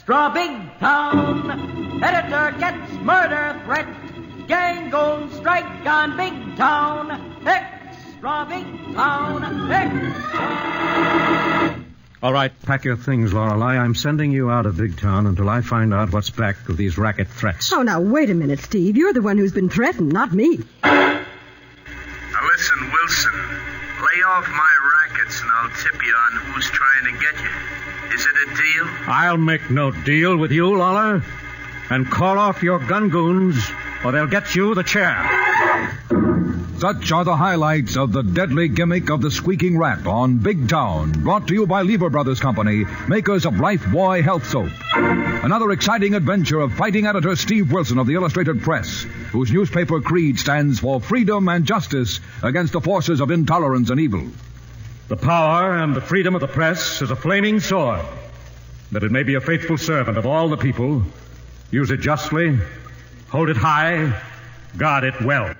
Extra Big Town. Editor gets murder threat. Gang goons strike on Big Town. Extra Big Town. Extra. All right, pack your things, Lorelei. I'm sending you out of Big Town until I find out what's back of these racket threats. Oh, now, wait a minute, Steve. You're the one who's been threatened, not me. Now listen, Wilson. Lay off my rackets and I'll tip you on who's trying to get you. Is it a deal? I'll make no deal with you, Lawler. And call off your gun goons, or they'll get you the chair. Such are the highlights of the deadly gimmick of the Squeaking Rat on Big Town, brought to you by Lever Brothers Company, makers of Lifebuoy Health Soap. Another exciting adventure of fighting editor Steve Wilson of the Illustrated Press, whose newspaper creed stands for freedom and justice against the forces of intolerance and evil. The power and the freedom of the press is a flaming sword, that it may be a faithful servant of all the people. Use it justly, hold it high, guard it well.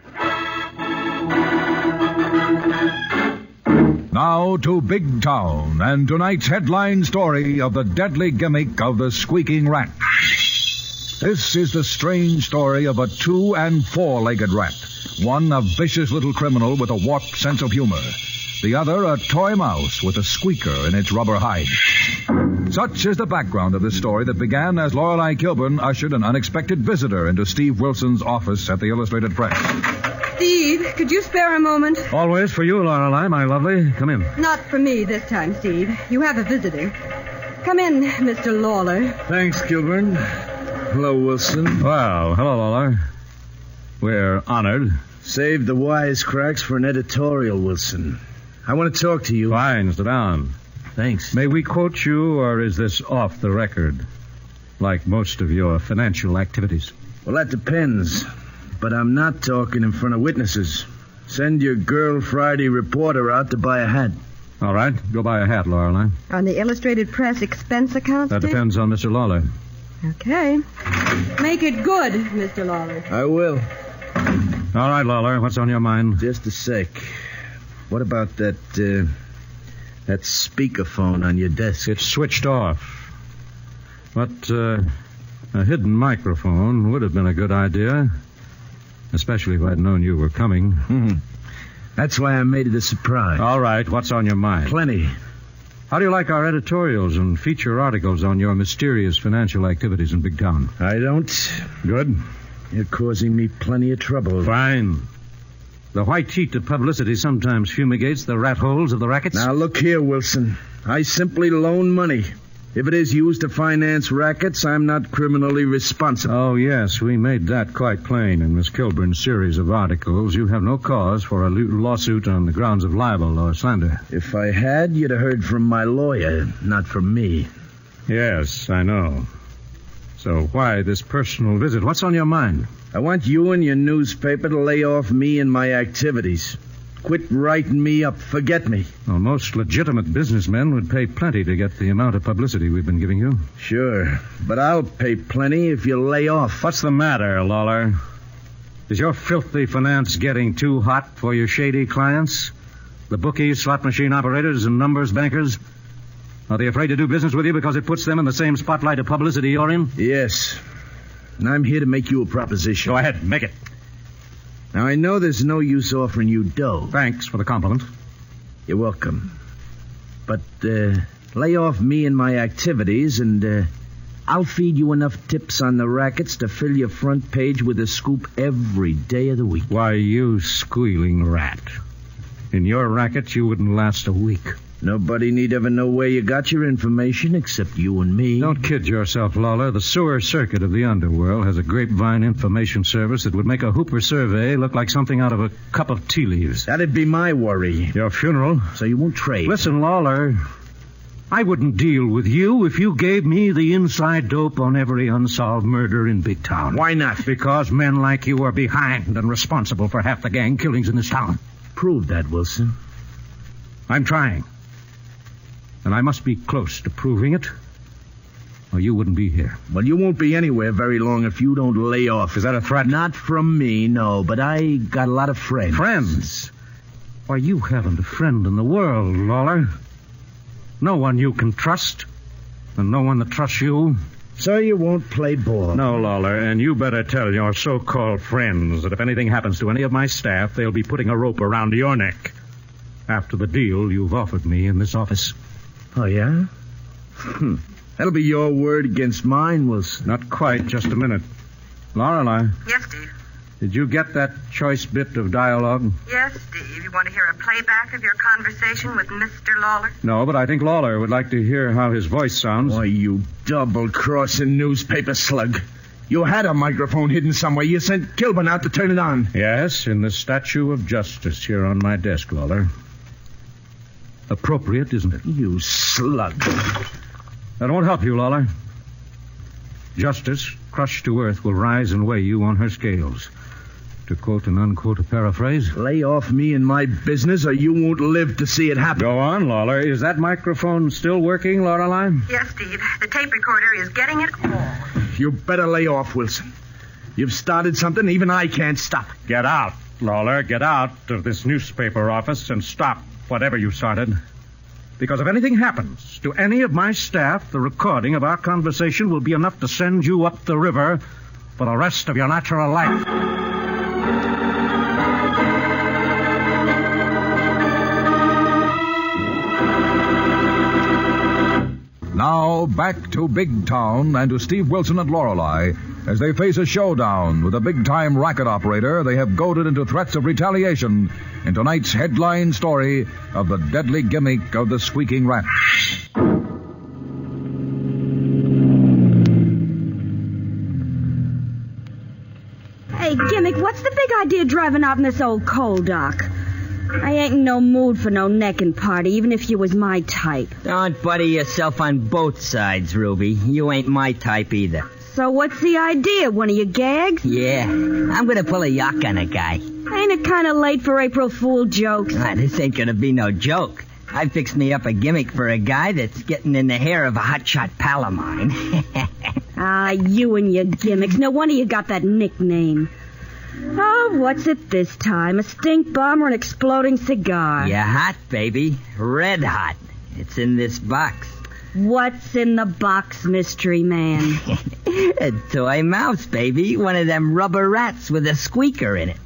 Now to Big Town and tonight's headline story of the deadly gimmick of the Squeaking Rat. This is the strange story of a 2- and 4-legged rat. One a vicious little criminal with a warped sense of humor. The other a toy mouse with a squeaker in its rubber hide. Such is the background of this story that began as Lorelei Kilburn ushered an unexpected visitor into Steve Wilson's office at the Illustrated Press. Steve, could you spare a moment? Always for you, Lorelei, my lovely. Come in. Not for me this time, Steve. You have a visitor. Come in, Mr. Lawler. Thanks, Kilburn. Hello, Wilson. Well, hello, Lawler. We're honored. Save the wisecracks for an editorial, Wilson. I want to talk to you. Fine, sit down. Thanks. May we quote you, or is this off the record, like most of your financial activities? Well, that depends. But I'm not talking in front of witnesses. Send your girl Friday reporter out to buy a hat. All right, go buy a hat, Lorelei. On the Illustrated Press expense account, That Steve? depends on Mr. Lawler. Okay. Make it good, Mr. Lawler. I will. All right, Lawler, what's on your mind? Just a sec. What about that speakerphone on your desk? It's switched off. But a hidden microphone would have been a good idea. Especially if I'd known you were coming. Mm-hmm. That's why I made it a surprise. All right, what's on your mind? Plenty. How do you like our editorials and feature articles on your mysterious financial activities in Big Town? I don't. Good. You're causing me plenty of trouble. Fine. The white heat of publicity sometimes fumigates the rat holes of the rackets. Now, look here, Wilson. I simply loan money. If it is used to finance rackets, I'm not criminally responsible. Oh, yes, we made that quite plain in Miss Kilburn's series of articles. You have no cause for a lawsuit on the grounds of libel or slander. If I had, you'd have heard from my lawyer, not from me. Yes, I know. So why this personal visit? What's on your mind? I want you and your newspaper to lay off me and my activities. Quit writing me up. Forget me. Well, most legitimate businessmen would pay plenty to get the amount of publicity we've been giving you. Sure, but I'll pay plenty if you lay off. What's the matter, Lawler? Is your filthy finance getting too hot for your shady clients? The bookies, slot machine operators, and numbers bankers? Are they afraid to do business with you because it puts them in the same spotlight of publicity you're in? Yes. And I'm here to make you a proposition. Go ahead, make it. Now, I know there's no use offering you dough. Thanks for the compliment. You're welcome. But lay off me and my activities, and I'll feed you enough tips on the rackets to fill your front page with a scoop every day of the week. Why, you squealing rat. In your rackets, you wouldn't last a week. Nobody need ever know where you got your information except you and me. Don't kid yourself, Lawler. The sewer circuit of the underworld has a grapevine information service that would make a Hooper survey look like something out of a cup of tea leaves. That'd be my worry. Your funeral? So you won't trade. Listen, Lawler, I wouldn't deal with you if you gave me the inside dope on every unsolved murder in Big Town. Why not? Because men like you are behind and responsible for half the gang killings in this town. Prove that, Wilson. I'm trying. And I must be close to proving it, or you wouldn't be here. Well, you won't be anywhere very long if you don't lay off. Is that a threat? Not from me, no, but I got a lot of friends. Friends? Why, you haven't a friend in the world, Lawler. No one you can trust, and no one that trusts you. So you won't play ball? No, Lawler, and you better tell your so-called friends that if anything happens to any of my staff, they'll be putting a rope around your neck. After the deal you've offered me in this office. Oh, yeah? That'll be your word against mine, Wilson. Not quite. Just a minute. Lorelei. Yes, Steve. Did you get that choice bit of dialogue? Yes, Steve. You want to hear a playback of your conversation with Mr. Lawler? No, but I think Lawler would like to hear how his voice sounds. Why, you double-crossing newspaper slug. You had a microphone hidden somewhere. You sent Kilburn out to turn it on. Yes, in the statue of justice here on my desk, Lawler. Appropriate, isn't it? You slug. That won't help you, Lawler. Justice, crushed to earth, will rise and weigh you on her scales. To quote and unquote a paraphrase. Lay off me and my business, or you won't live to see it happen. Go on, Lawler. Is that microphone still working, Lorelei? Yes, Steve. The tape recorder is getting it all. You better lay off, Wilson. You've started something even I can't stop. Get out, Lawler. Get out of this newspaper office and stop whatever you started. Because if anything happens to any of my staff, the recording of our conversation will be enough to send you up the river for the rest of your natural life. Now, back to Big Town and to Steve Wilson and Lorelei. As they face a showdown with a big-time racket operator, they have goaded into threats of retaliation in tonight's headline story of the deadly gimmick of the Squeaking Rat. Hey, Gimmick, what's the big idea driving out in this old coal dock? I ain't in no mood for no necking party, even if you was my type. Don't buddy yourself on both sides, Ruby. You ain't my type either. So what's the idea? One of your gags? Yeah, I'm gonna pull a yuck on a guy. Ain't it kind of late for April Fool jokes? This ain't gonna be no joke. I fixed me up a gimmick for a guy that's getting in the hair of a hotshot pal of mine. Ah, you and your gimmicks. No wonder you got that nickname. Oh, what's it this time? A stink bomb or an exploding cigar? You're hot, baby. Red hot. It's in this box. What's in the box, mystery man? A toy mouse, baby. One of them rubber rats with a squeaker in it.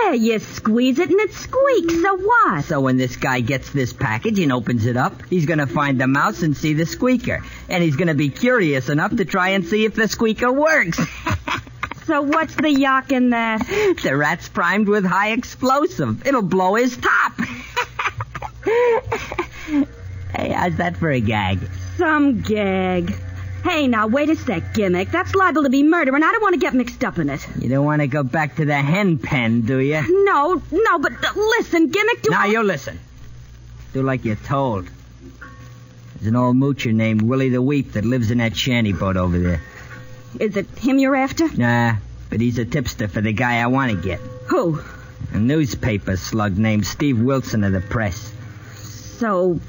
Yeah, you squeeze it and it squeaks. So what? So when this guy gets this package and opens it up, he's going to find the mouse and see the squeaker. And he's going to be curious enough to try and see if the squeaker works. So what's the yuck in that? The rat's primed with high explosive. It'll blow his top. Hey, how's that for a gag? Some gag. Hey, now, wait a sec, Gimmick. That's liable to be murder, and I don't want to get mixed up in it. You don't want to go back to the hen pen, do you? No, but listen, Gimmick, Now, you listen. Do like you're told. There's an old moocher named Willie the Weep that lives in that shanty boat over there. Is it him you're after? Nah, but he's a tipster for the guy I want to get. Who? A newspaper slug named Steve Wilson of the Press. So,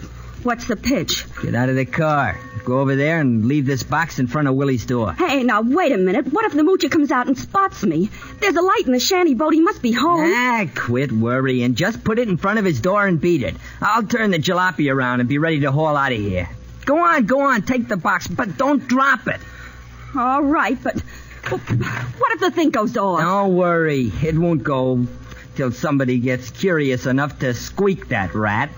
what's the pitch? Get out of the car. Go over there and leave this box in front of Willie's door. Hey, now, wait a minute. What if the moocher comes out and spots me? There's a light in the shanty boat. He must be home. Quit worrying. Just put it in front of his door and beat it. I'll turn the jalopy around and be ready to haul out of here. Go on. Take the box, but don't drop it. All right, but what if the thing goes off? Don't worry. It won't go till somebody gets curious enough to squeak that rat.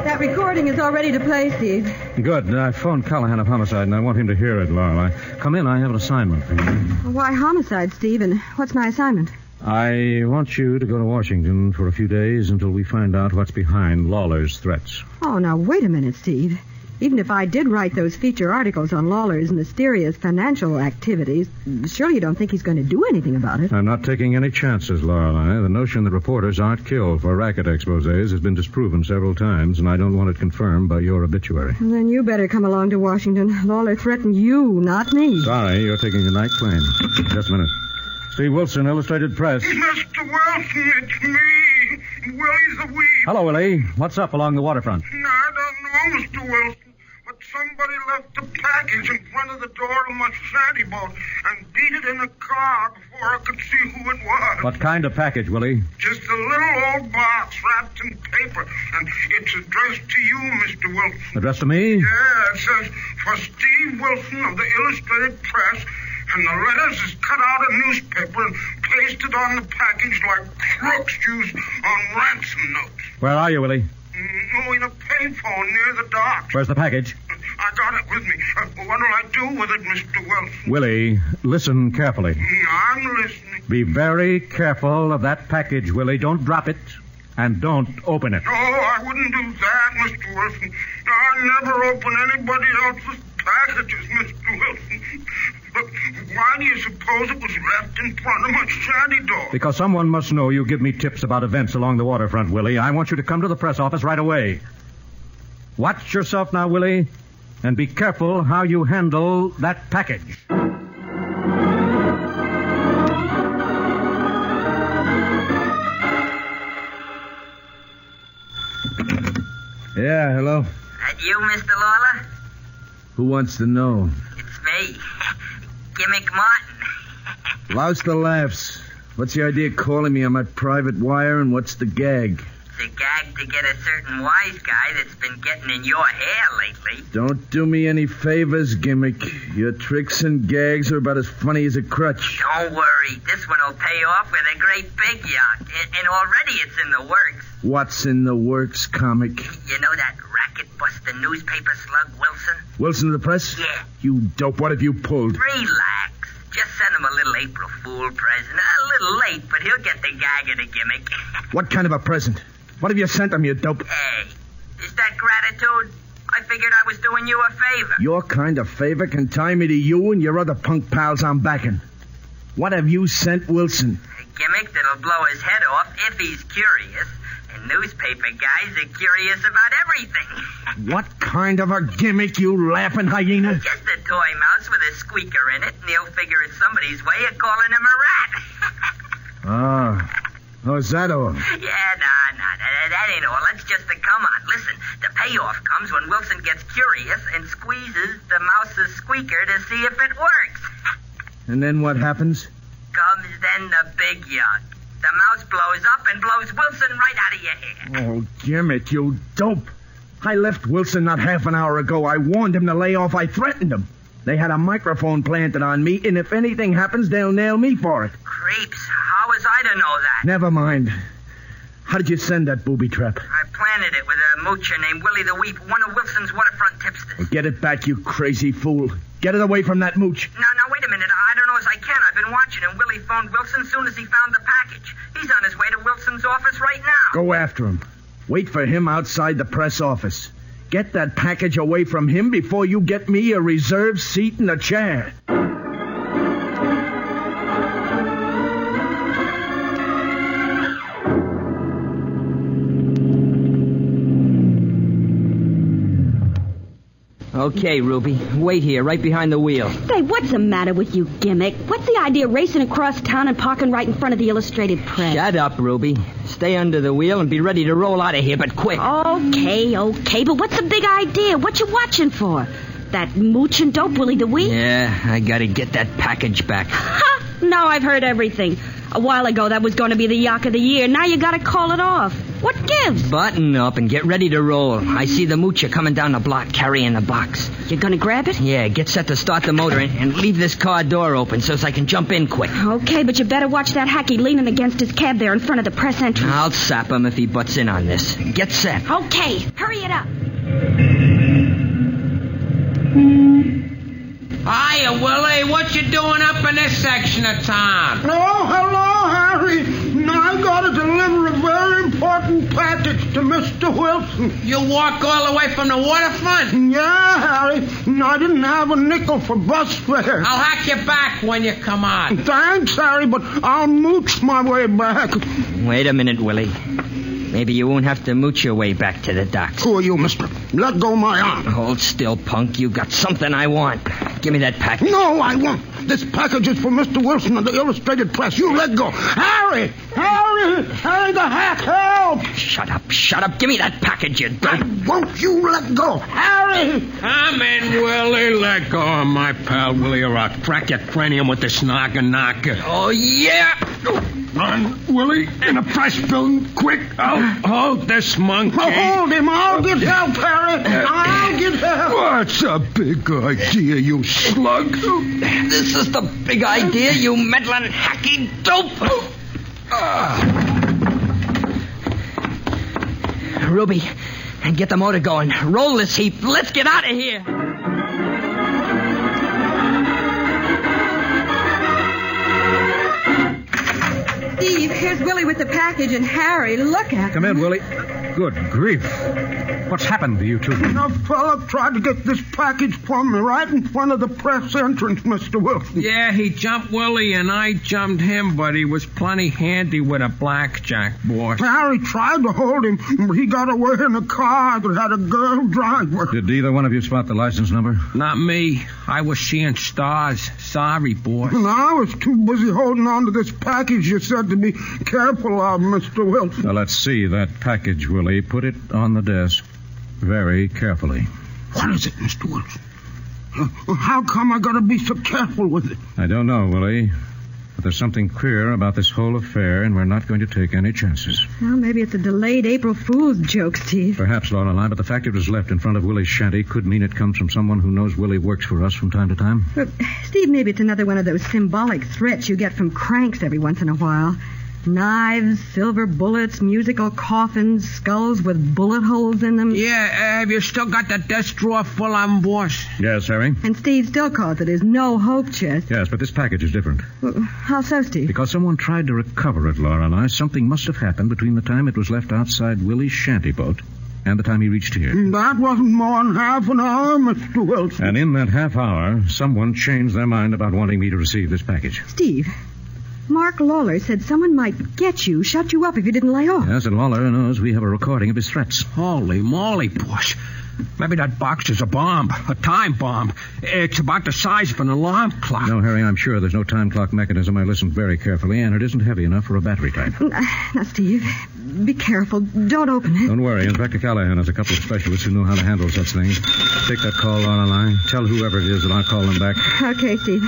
That recording is all ready to play, Steve. Good. I phoned Callahan of Homicide, and I want him to hear it, Lorelei. Come in. I have an assignment for you. Why homicide, Steve? And what's my assignment? I want you to go to Washington for a few days until we find out what's behind Lawler's threats. Oh, now, wait a minute, Steve. Even if I did write those feature articles on Lawler's mysterious financial activities, surely you don't think he's going to do anything about it? I'm not taking any chances, Lorelei. The notion that reporters aren't killed for racket exposés has been disproven several times, and I don't want it confirmed by your obituary. Well, then you better come along to Washington. Lawler threatened you, not me. Sorry, you're taking a night plane. Just a minute. Steve Wilson, Illustrated Press. Mr. Wilson, it's me. Willie's the Weep. Hello, Willie. What's up along the waterfront? I don't know, Mr. Wilson. But Somebody left the package in front of the door of my shanty boat and beat it in the car before I could see who it was. What kind of package, Willie? Just a little old box wrapped in paper, and it's addressed to you, Mr. Wilson. Addressed to me? Yeah, it says, for Steve Wilson of the Illustrated Press, and the letters is cut out of newspaper and pasted on the package like crooks use on ransom notes. Where are you, Willie? Oh, in a payphone near the docks. Where's the package? I got it with me. What'll I do with it, Mr. Wilson? Willie, listen carefully. I'm listening. Be very careful of that package, Willie. Don't drop it, and don't open it. Oh, I wouldn't do that, Mr. Wilson. I never open anybody else's packages, Mr. Wilson. But why do you suppose it was left in front of my shanty door? Because someone must know you give me tips about events along the waterfront, Willie. I want you to come to the press office right away. Watch yourself now, Willie, and be careful how you handle that package. Yeah, hello? That you, Mr. Lawler? Who wants to know? It's me. Gimmick Martin. Louse the laughs. What's the idea of calling me on my private wire, and what's the gag? It's a gag to get a certain wise guy that's been getting in your hair lately. Don't do me any favors, Gimmick. Your tricks and gags are about as funny as a crutch. Don't worry. This one will pay off with a great big yacht. And already it's in the works. What's in the works, comic? You know that racket-busting newspaper slug, Wilson? Wilson of the Press? Yeah. You dope, what have you pulled? Relax. Just send him a little April Fool present. A little late, but he'll get the gag of the gimmick. What kind of a present? What have you sent him, you dope? Hey, is that gratitude? I figured I was doing you a favor. Your kind of favor can tie me to you and your other punk pals I'm backing. What have you sent Wilson? A gimmick that'll blow his head off if he's curious. And newspaper guys are curious about everything. What kind of a gimmick, you laughing hyena? Just a toy mouse with a squeaker in it, and he'll figure it's somebody's way of calling him a rat. Oh, is that all? Yeah, that ain't all. That's just the come on. Listen, the payoff comes when Wilson gets curious and squeezes the mouse's squeaker to see if it works. And then what happens? Comes then the big yuck. The mouse blows up and blows Wilson right out of your hair. Oh, Gimmick, you dope. I left Wilson not half an hour ago. I warned him to lay off. I threatened him. They had a microphone planted on me, and if anything happens, they'll nail me for it. Creeps. How was I to know that? Never mind. How did you send that booby trap? I planted it with a moocher named Willie the Weep, one of Wilson's waterfront tipsters. Well, get it back, you crazy fool. Get it away from that mooch. Now, wait a minute. I don't know as I can. I've been watching him. Willie phoned Wilson as soon as he found the package. He's on his way to Wilson's office right now. Go after him. Wait for him outside the press office. Get that package away from him before you get me a reserved seat in a chair. Okay, Ruby. Wait here, right behind the wheel. Say, what's the matter with you, Gimmick? What's the idea of racing across town and parking right in front of the Illustrated Press? Shut up, Ruby. Stay under the wheel and be ready to roll out of here, but quick. Okay, but what's the big idea? What you watching for? That mooch and dope Willie the Weep? Yeah, I gotta get that package back. Ha! Now I've heard everything. A while ago, that was going to be the Yak of the Year. Now you got to call it off. What gives? Button up and get ready to roll. I see the moocher coming down the block carrying the box. You're going to grab it? Yeah, get set to start the motor and leave this car door open so I can jump in quick. Okay, but you better watch that hacky leaning against his cab there in front of the press entrance. I'll sap him if he butts in on this. Get set. Okay, hurry it up. Hiya, Willie. What you doing up in this section of town? Oh, hello, Harry. I got to deliver a very important package to Mr. Wilson. You walk all the way from the waterfront? Yeah, Harry. I didn't have a nickel for bus fare. I'll hack you back when you come on. Thanks, Harry, but I'll mooch my way back. Wait a minute, Willie. Maybe you won't have to mooch your way back to the docks. Who are you, mister? Let go my arm. Hold still, punk. You got something I want. Give me that package. No, I won't. This package is for Mr. Wilson of the Illustrated Press. You let go. Harry! Harry the hack, help! Shut up. Shut up. Give me that package, you dope. Won't you let go? Harry! Come in, Willie. Let go of my pal, Willie, or I'll crack your cranium with this knocker. Oh, yeah. Run, Willie, in a fresh building, quick. Hold this monkey. Hold him. I'll get help, Harry. I'll get help. What's a big idea, you slug? This is the big idea, you meddling hacky dope. Ruby, get the motor going. Roll this heap. Let's get out of here. Steve, here's Willie with the package, and Harry, look at Come him. in, Willie. Good grief. What's happened to you two? A fella tried to get this package from me right in front of the press entrance, Mr. Wilson. Yeah, he jumped Willie and I jumped him, but he was plenty handy with a blackjack, boss. Harry tried to hold him, but he got away in a car that had a girl driver. Did either one of you spot the license number? Not me. I was seeing stars. Sorry, boss. And I was too busy holding on to this package you said to be careful of, Mr. Wilson. Now, let's see that package, Willie. Put it on the desk very carefully. What is it, Mr. Wilson? How come I gotta be so careful with it? I don't know, Willie. But there's something queer about this whole affair, and we're not going to take any chances. Well, maybe it's a delayed April Fool's joke, Steve. Perhaps, Lorelei, but the fact it was left in front of Willie's shanty could mean it comes from someone who knows Willie works for us from time to time. But, Steve, maybe it's another one of those symbolic threats you get from cranks every once in a while. Knives, silver bullets, musical coffins, skulls with bullet holes in them. Yeah, have you still got that desk drawer full of them, boss? Yes, Harry? And Steve still calls it his no-hope chest. Yes, but this package is different. Well, how so, Steve? Because someone tried to recover it, Lorelei. Something must have happened between the time it was left outside Willie's shanty boat and the time he reached here. That wasn't more than half an hour, Mr. Wilson. And in that half hour, someone changed their mind about wanting me to receive this package. Steve, Mark Lawler said someone might get you, shut you up if you didn't lay off. Yes, and Lawler knows we have a recording of his threats. Holy moly, boss. Maybe that box is a bomb, a time bomb. It's about the size of an alarm clock. No, Harry, I'm sure there's no time clock mechanism. I listened very carefully, and it isn't heavy enough for a battery type. Now, Steve, be careful. Don't open it. Don't worry. Inspector Callahan has a couple of specialists who know how to handle such things. Take that call, Lorelei. Tell whoever it is that I'll call them back. Okay, Steve.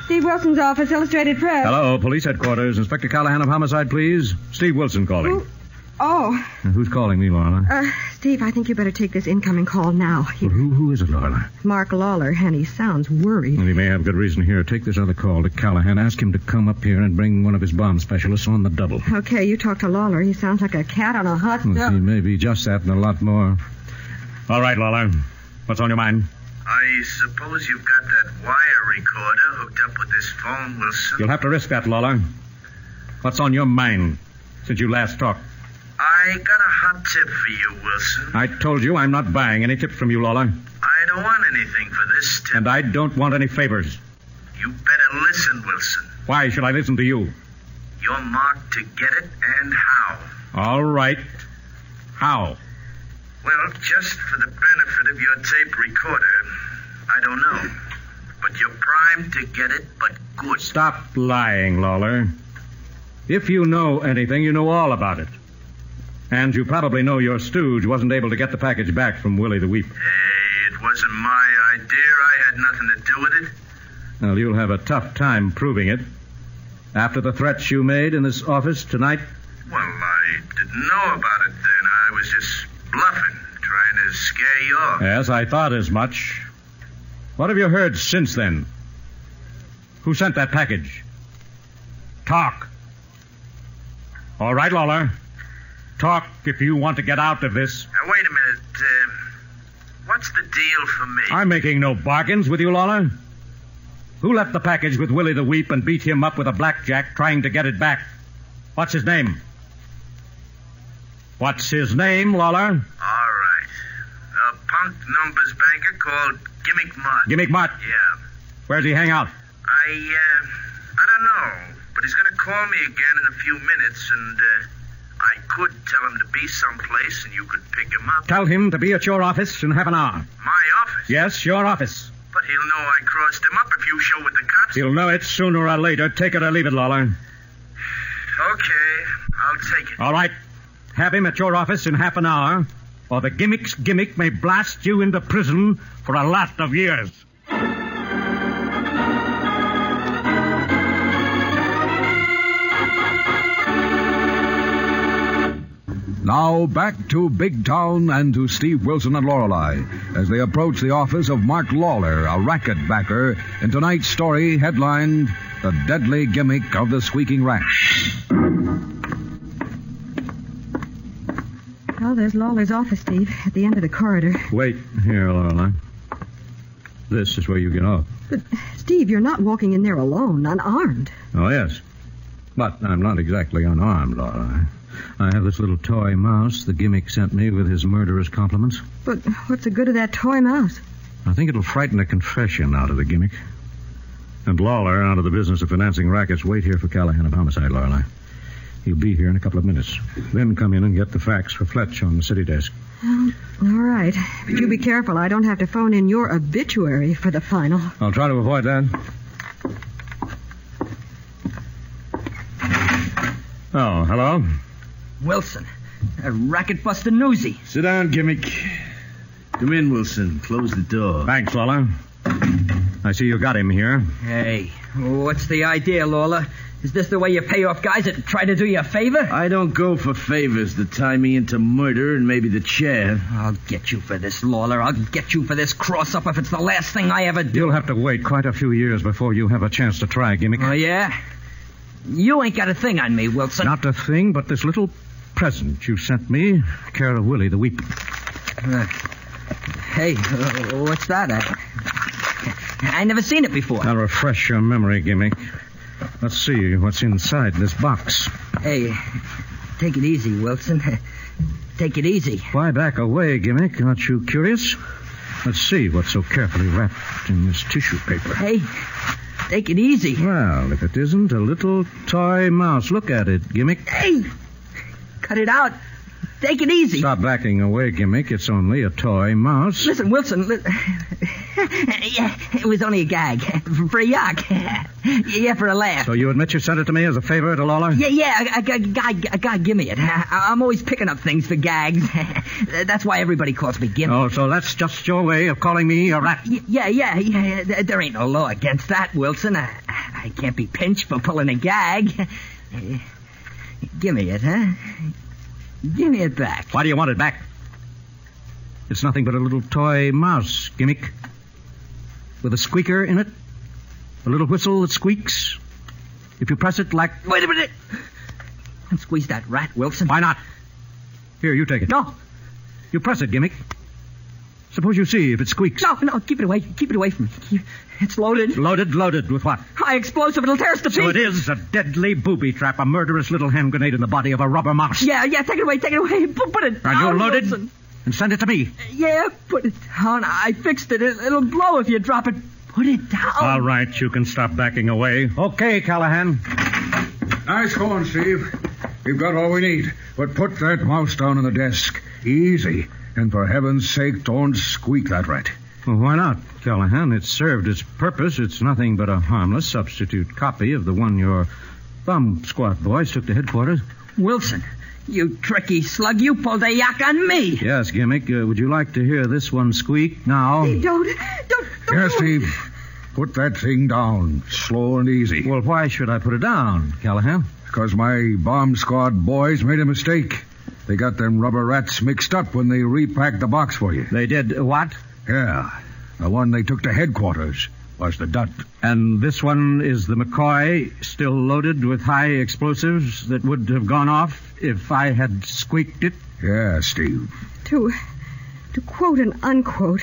Steve Wilson's office, Illustrated Press. Hello, police headquarters. Inspector Callahan of Homicide, please. Steve Wilson calling. Oh. Who's calling me, Lorelei? Steve, I think you better take this incoming call now. Well, who is it, Lorelei? Mark Lawler, and he sounds worried. Well, he may have good reason here. Take this other call to Callahan. Ask him to come up here and bring one of his bomb specialists on the double. Okay, you talk to Lawler. He sounds like a cat on a hot Well, stove. he may be just that and a lot more. All right, Lawler. What's on your mind? I suppose you've got that wire recorder hooked up with this phone, Wilson? You'll have to risk that, Lawler. What's on your mind since you last talked? I got a hot tip for you, Wilson. I told you I'm not buying any tips from you, Lawler. I don't want anything for this tip. And I don't want any favors. You better listen, Wilson. Why should I listen to you? You're marked to get it, and how? All right. How? Well, just for the benefit of your tape recorder, I don't know. But you're primed to get it, but good. Stop lying, Lawler. If you know anything, you know all about it. And you probably know your stooge wasn't able to get the package back from Willie the Weep. Hey, it wasn't my idea. I had nothing to do with it. Well, you'll have a tough time proving it. After the threats you made in this office tonight? Well, I didn't know about it then. I was just bluffing, trying to scare you off. Yes, I thought as much. What have you heard since then? Who sent that package? Talk. All right, Lawler. Talk if you want to get out of this. Now, wait a minute. What's the deal for me? I'm making no bargains with you, Lawler. Who left the package with Willie the Weep and beat him up with a blackjack trying to get it back? What's his name? What's his name, Lawler? All right. A punk numbers banker called Gimmick Mutt. Gimmick Mutt? Yeah. Where's he hang out? I don't know. But he's going to call me again in a few minutes, and I could tell him to be someplace, and you could pick him up. Tell him to be at your office in half an hour. My office? Yes, your office. But he'll know I crossed him up if you show with the cops. He'll know it sooner or later. Take it or leave it, Lawler. Okay, I'll take it. All right. Have him at your office in half an hour, or the Gimmick's gimmick may blast you into prison for a lot of years. Now back to Big Town and to Steve Wilson and Lorelei as they approach the office of Mark Lawler, a racket backer, in tonight's story headlined The Deadly Gimmick of the Squeaking Rat. Oh, there's Lawler's office, Steve, at the end of the corridor. Wait here, Lorelei. This is where you get off. But, Steve, you're not walking in there alone, unarmed. Oh, yes. But I'm not exactly unarmed, Lorelei. I have this little toy mouse the Gimmick sent me with his murderous compliments. But what's the good of that toy mouse? I think it'll frighten a confession out of the Gimmick. And Lawler, out of the business of financing rackets, wait here for Callahan of homicide, Lorelei. He'll be here in a couple of minutes. Then come in and get the facts for Fletch on the city desk. All right. But you be careful. I don't have to phone in your obituary for the final. I'll try to avoid that. Oh, hello? Wilson, a racket-buster newsie. Sit down, Gimmick. Come in, Wilson. Close the door. Thanks, Lawler. I see you got him here. Hey, what's the idea, Lawler? Is this the way you pay off guys that try to do you a favor? I don't go for favors that tie me into murder and maybe the chair. I'll get you for this, Lawler. I'll get you for this cross-up if it's the last thing I ever do. You'll have to wait quite a few years before you have a chance to try, Gimmick. Oh, yeah? You ain't got a thing on me, Wilson. Not a thing, but this little present you sent me, care of Willie the Weep. Hey, what's that? I never seen it before. I'll refresh your memory, Gimmick. Let's see what's inside this box. Hey, take it easy, Wilson. Take it easy. Why back away, Gimmick? Aren't you curious? Let's see what's so carefully wrapped in this tissue paper. Hey, take it easy. Well, if it isn't a little toy mouse. Look at it, Gimmick. Hey, cut it out. Take it easy. Stop backing away, Gimmick. It's only a toy mouse. Listen, Wilson. Yeah, it was only a gag. For a yak. Yeah, for a laugh. So you admit you sent it to me as a favor to Lawler? Yeah, a guy give me it. I'm always picking up things for gags. That's why everybody calls me Gimmick. Oh, so that's just your way of calling me a rat? Yeah. There ain't no law against that, Wilson. I can't be pinched for pulling a gag. Give me it, huh? Give me it back. Why do you want it back? It's nothing but a little toy mouse, Gimmick. With a squeaker in it. A little whistle that squeaks. If you press it like... Wait a minute. Don't squeeze that rat, Wilson. Why not? Here, you take it. No. You press it, Gimmick. Suppose you see if it squeaks. No, keep it away. Keep it away from me. It's loaded. Loaded with what? High explosive. It'll tear us to pieces. So it is a deadly booby trap, a murderous little hand grenade in the body of a rubber mouse. Yeah, take it away. Put it down, Are you loaded? Wilson. And send it to me. Yeah, put it down. I fixed it. It'll blow if you drop it. Put it down. All right, you can stop backing away. Okay, Callahan. Nice going, Steve. We've got all we need. But put that mouse down on the desk. Easy. And for heaven's sake, don't squeak that rat. Well, why not, Callahan? It's served its purpose. It's nothing but a harmless substitute copy of the one your bomb squad boys took to headquarters. Wilson, you tricky slug, you pulled a yak on me. Yes, Gimmick. Would you like to hear this one squeak now? Hey, don't. Yes, Steve. Put that thing down, slow and easy. Well, why should I put it down, Callahan? Because my bomb squad boys made a mistake. They got them rubber rats mixed up when they repacked the box for you. They did what? Yeah. The one they took to headquarters was the Dut. And this one is the McCoy, still loaded with high explosives that would have gone off if I had squeaked it? Yeah, Steve. To quote and unquote,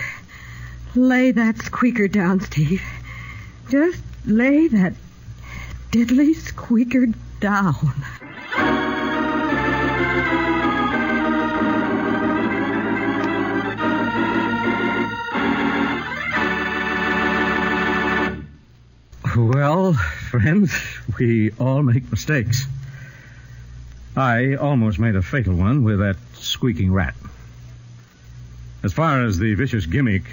lay that squeaker down, Steve. Just lay that deadly squeaker down. Well, friends, we all make mistakes. I almost made a fatal one with that squeaking rat. As far as the vicious Gimmick,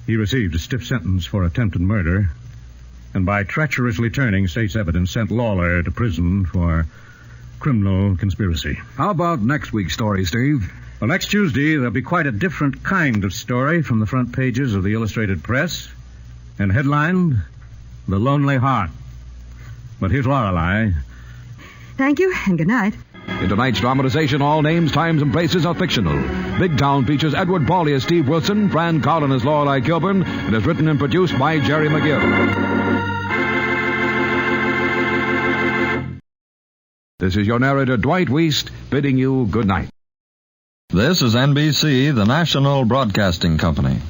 he received a stiff sentence for attempted murder, and by treacherously turning state's evidence sent Lawler to prison for criminal conspiracy. How about next week's story, Steve? Well, next Tuesday, there'll be quite a different kind of story from the front pages of the Illustrated Press, and headlined, The Lonely Heart. But here's Lorelei. Thank you, and good night. In tonight's dramatization, all names, times, and places are fictional. Big Town features Edward Pauley as Steve Wilson, Fran Collin as Lorelei Kilburn, and is written and produced by Jerry McGill. This is your narrator, Dwight Weist, bidding you good night. This is NBC, the National Broadcasting Company.